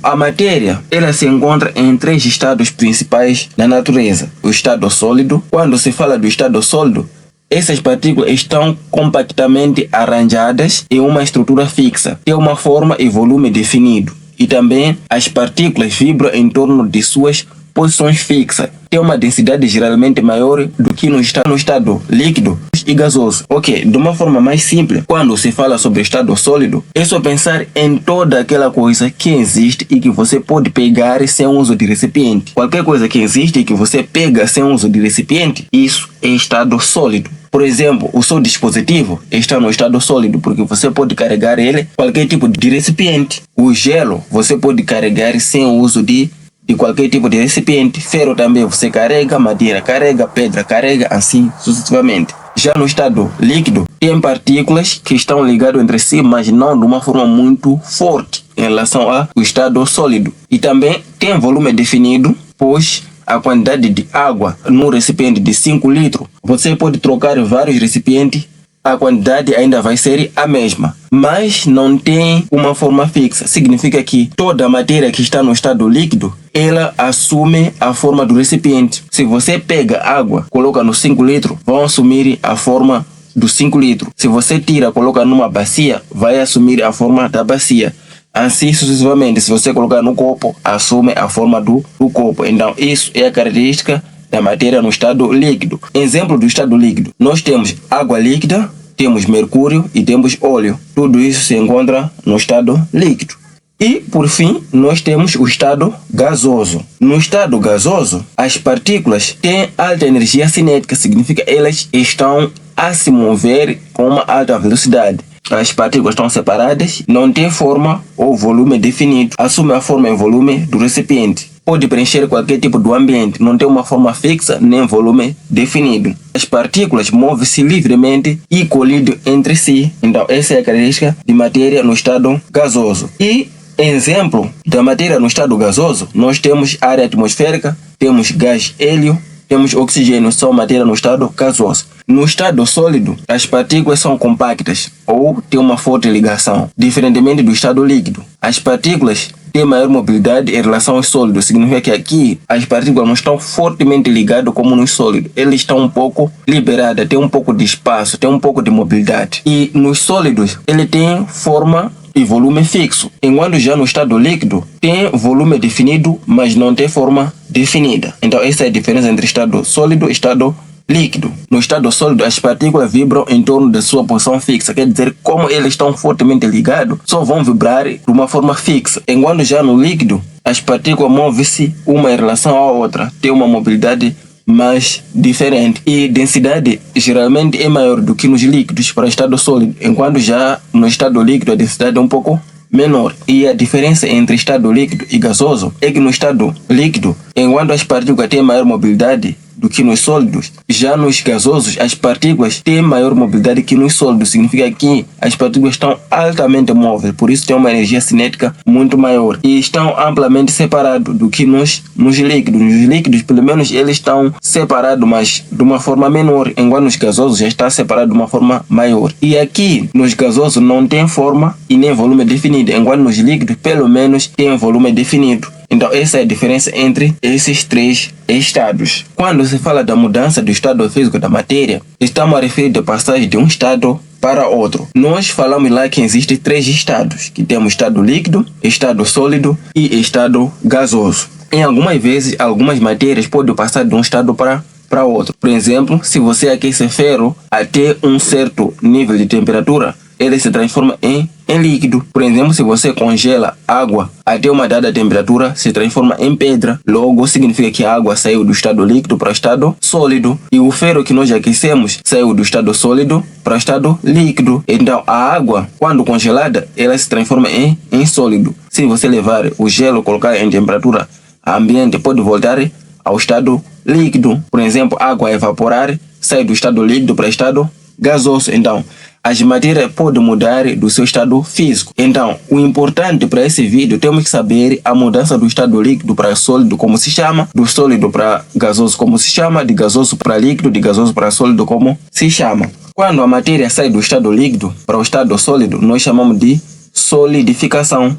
a matéria ela se encontra em 3 estados principais na natureza. O estado sólido, quando se fala do estado sólido, essas partículas estão compactamente arranjadas em uma estrutura fixa, tem uma forma e volume definido. E também as partículas vibram em torno de suas posições fixas. Tem uma densidade geralmente maior do que no estado líquido e gasoso. Ok, de uma forma mais simples, quando se fala sobre estado sólido, é só pensar em toda aquela coisa que existe e que você pode pegar sem uso de recipiente. Qualquer coisa que existe e que você pega sem uso de recipiente, isso é estado sólido. Por exemplo, o seu dispositivo está no estado sólido porque você pode carregar ele qualquer tipo de recipiente. O gelo você pode carregar sem o uso de qualquer tipo de recipiente. Ferro também você carrega, madeira carrega, pedra carrega, assim sucessivamente. Já no estado líquido, tem partículas que estão ligadas entre si, mas não de uma forma muito forte em relação ao estado sólido. E também tem volume definido, pois a quantidade de água no recipiente de 5 litros, você pode trocar vários recipientes, a quantidade ainda vai ser a mesma, mas não tem uma forma fixa. Significa que toda a matéria que está no estado líquido, ela assume a forma do recipiente. Se você pega água, coloca no 5 litros, vão assumir a forma dos 5 litros. Se você tira, coloca numa bacia, vai assumir a forma da bacia. Assim sucessivamente, se você colocar no copo, assume a forma do copo. Então isso é a característica da matéria no estado líquido. Exemplo do estado líquido, nós temos água líquida, temos mercúrio e temos óleo. Tudo isso se encontra no estado líquido. E por fim, nós temos o estado gasoso. No estado gasoso, as partículas têm alta energia cinética, significa que elas estão a se mover com uma alta velocidade. As partículas estão separadas, não tem forma ou volume definido, assume a forma e volume do recipiente. Pode preencher qualquer tipo de ambiente, não tem uma forma fixa nem volume definido. As partículas movem-se livremente e colidem entre si. Então essa é a característica de matéria no estado gasoso. E exemplo da matéria no estado gasoso, nós temos área atmosférica, temos gás hélio, temos oxigênio, são matéria no estado gasoso. No estado sólido, as partículas são compactas ou têm uma forte ligação, diferentemente do estado líquido. As partículas têm maior mobilidade em relação aos sólidos, significa que aqui as partículas não estão fortemente ligadas como no sólido, elas estão um pouco liberadas, tem um pouco de espaço, tem um pouco de mobilidade. E nos sólidos, ele tem forma e volume fixo, enquanto já no estado líquido tem volume definido, mas não tem forma definida. Então essa é a diferença entre estado sólido e estado líquido. No estado sólido, as partículas vibram em torno da sua posição fixa, quer dizer, como eles estão fortemente ligados, só vão vibrar de uma forma fixa. Enquanto já no líquido, as partículas movem-se uma em relação à outra, tem uma mobilidade mais diferente e densidade geralmente é maior do que nos líquidos para o estado sólido, enquanto já no estado líquido a densidade é um pouco menor. E a diferença entre estado líquido e gasoso é que no estado líquido, enquanto as partículas têm maior mobilidade do que nos sólidos, já nos gasosos as partículas têm maior mobilidade que nos sólidos, significa que as partículas estão altamente móveis, por isso tem uma energia cinética muito maior e estão amplamente separados do que nos líquidos. Nos líquidos, pelo menos, eles estão separados, mas de uma forma menor, enquanto nos gasosos já está separado de uma forma maior. E aqui, nos gasosos não tem forma e nem volume definido, enquanto nos líquidos, pelo menos, tem volume definido. Então essa é a diferença entre esses 3 estados. Quando se fala da mudança do estado físico da matéria, estamos a referir a passagem de um estado para outro. Nós falamos lá que existem 3 estados, que temos estado líquido, estado sólido e estado gasoso. Em algumas vezes, algumas matérias podem passar de um estado para outro. Por exemplo, se você aquecer ferro até um certo nível de temperatura, ele se transforma em líquido. Por exemplo, se você congela água até uma dada temperatura, se transforma em pedra. Logo, significa que a água saiu do estado líquido para o estado sólido. E o ferro que nós aquecemos saiu do estado sólido para o estado líquido. Então, a água, quando congelada, ela se transforma em sólido. Se você levar o gelo e colocar em temperatura ambiente, pode voltar ao estado líquido. Por exemplo, a água evaporar, sai do estado líquido para o estado gasoso. Então, as matérias podem mudar do seu estado físico. Então, o importante para esse vídeo, temos que saber a mudança do estado líquido para sólido, como se chama, do sólido para gasoso, como se chama, de gasoso para líquido, de gasoso para sólido, como se chama. Quando a matéria sai do estado líquido para o estado sólido, nós chamamos de solidificação.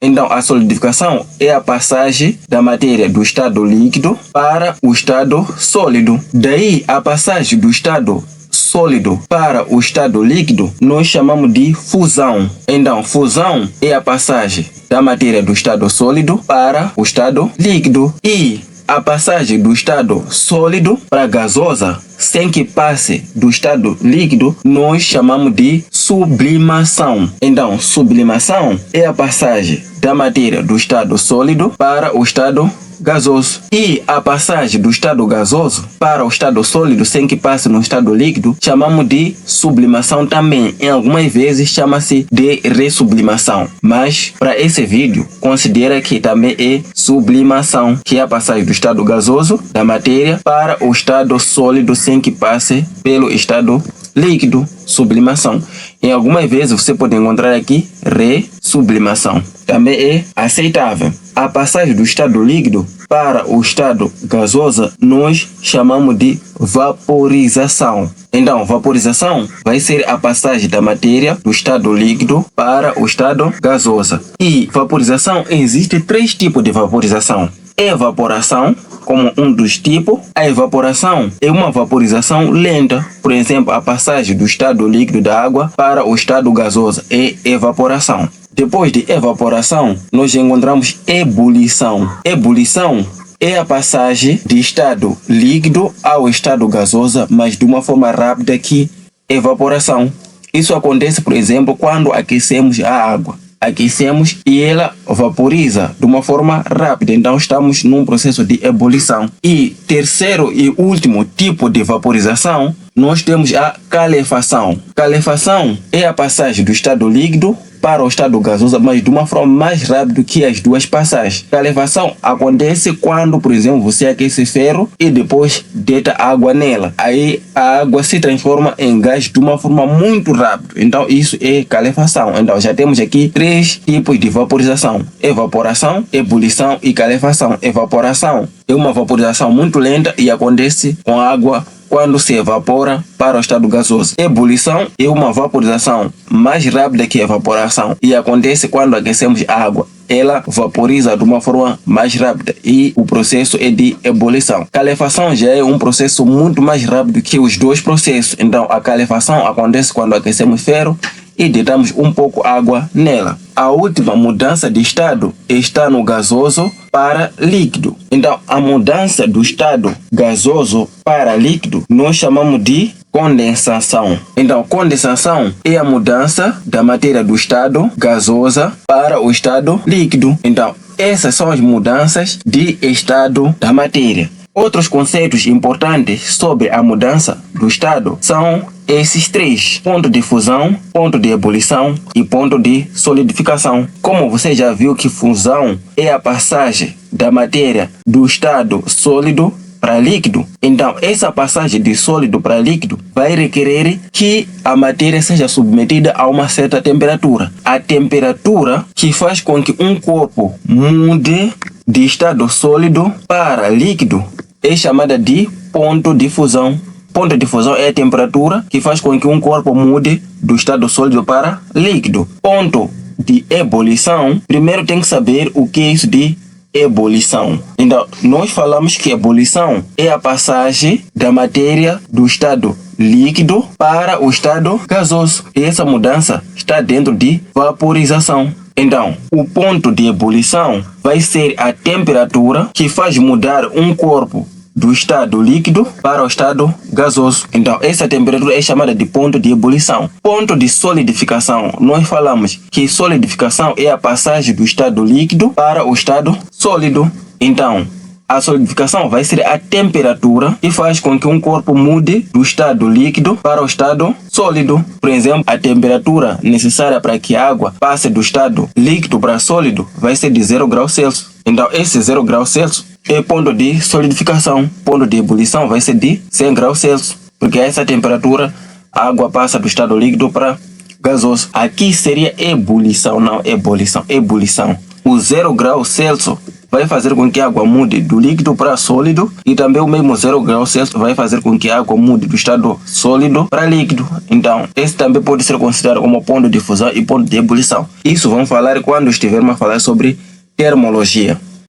Então, a solidificação é a passagem da matéria do estado líquido para o estado sólido. Daí, a passagem do estado sólido para o estado líquido nós chamamos de fusão. Então, fusão é a passagem da matéria do estado sólido para o estado líquido. E a passagem do estado sólido para gasosa, sem que passe do estado líquido, nós chamamos de sublimação. Então, sublimação é a passagem da matéria do estado sólido para o estado gasoso. E a passagem do estado gasoso para o estado sólido sem que passe no estado líquido chamamos de sublimação também. Em algumas vezes chama-se de ressublimação. Mas para esse vídeo considera que também é sublimação, que é a passagem do estado gasoso da matéria para o estado sólido sem que passe pelo estado líquido. Sublimação. Em algumas vezes você pode encontrar aqui ressublimação. Também é aceitável. A passagem do estado líquido para o estado gasoso nós chamamos de vaporização. Então, vaporização vai ser a passagem da matéria do estado líquido para o estado gasoso. E vaporização, existe 3 tipos de vaporização. Evaporação, como um dos tipos. A evaporação é uma vaporização lenta. Por exemplo, a passagem do estado líquido da água para o estado gasoso é evaporação. Depois de evaporação, nós encontramos ebulição. Ebulição é a passagem de estado líquido ao estado gasoso, mas de uma forma rápida que evaporação. Isso acontece, por exemplo, quando aquecemos a água. Aquecemos e ela vaporiza de uma forma rápida. Então estamos num processo de ebulição. E terceiro e último tipo de vaporização, nós temos a calefação. Calefação é a passagem do estado líquido para o estado gasoso, mas de uma forma mais rápida que as duas passagens. Calefação acontece quando, por exemplo, você aquece ferro e depois deita água nela. Aí a água se transforma em gás de uma forma muito rápida. Então isso é calefação. Então já temos aqui 3 tipos de vaporização: evaporação, ebulição e calefação. Evaporação é uma vaporização muito lenta e acontece com a água quando se evapora para o estado gasoso. Ebulição é uma vaporização mais rápida que a evaporação e acontece quando aquecemos a água. Ela vaporiza de uma forma mais rápida e o processo é de ebulição. Calefação já é um processo muito mais rápido que os dois processos. Então a calefação acontece quando aquecemos ferro e deitamos um pouco água nela. A última mudança de estado está no gasoso para líquido. Então, a mudança do estado gasoso para líquido nós chamamos de condensação. Então, condensação é a mudança da matéria do estado gasoso para o estado líquido. Então, essas são as mudanças de estado da matéria. Outros conceitos importantes sobre a mudança do estado são esses 3: ponto de fusão, ponto de ebulição e ponto de solidificação. Como você já viu que fusão é a passagem da matéria do estado sólido para líquido, então essa passagem de sólido para líquido vai requerer que a matéria seja submetida a uma certa temperatura. A temperatura que faz com que um corpo mude de estado sólido para líquido é chamada de ponto de fusão. Ponto de fusão é a temperatura que faz com que um corpo mude do estado sólido para líquido. Ponto de ebulição, primeiro tem que saber o que é isso de ebulição. Então, nós falamos que ebulição é a passagem da matéria do estado líquido para o estado gasoso. E essa mudança está dentro de vaporização. Então, o ponto de ebulição vai ser a temperatura que faz mudar um corpo do estado líquido para o estado gasoso. Então, essa temperatura é chamada de ponto de ebulição. Ponto de solidificação. Nós falamos que solidificação é a passagem do estado líquido para o estado sólido. Então, a solidificação vai ser a temperatura que faz com que um corpo mude do estado líquido para o estado sólido. Por exemplo, a temperatura necessária para que a água passe do estado líquido para sólido vai ser de 0 graus Celsius. Então, esse 0 graus Celsius é ponto de solidificação. Ponto de ebulição vai ser de 100 graus Celsius, porque a essa temperatura a água passa do estado líquido para gasoso. Aqui seria ebulição, não ebulição. Ebulição. O 0 graus Celsius vai fazer com que a água mude do líquido para sólido, e também o mesmo 0 graus Celsius vai fazer com que a água mude do estado sólido para líquido. Então, esse também pode ser considerado como ponto de fusão e ponto de ebulição. Isso vamos falar quando estivermos a falar sobre termologia.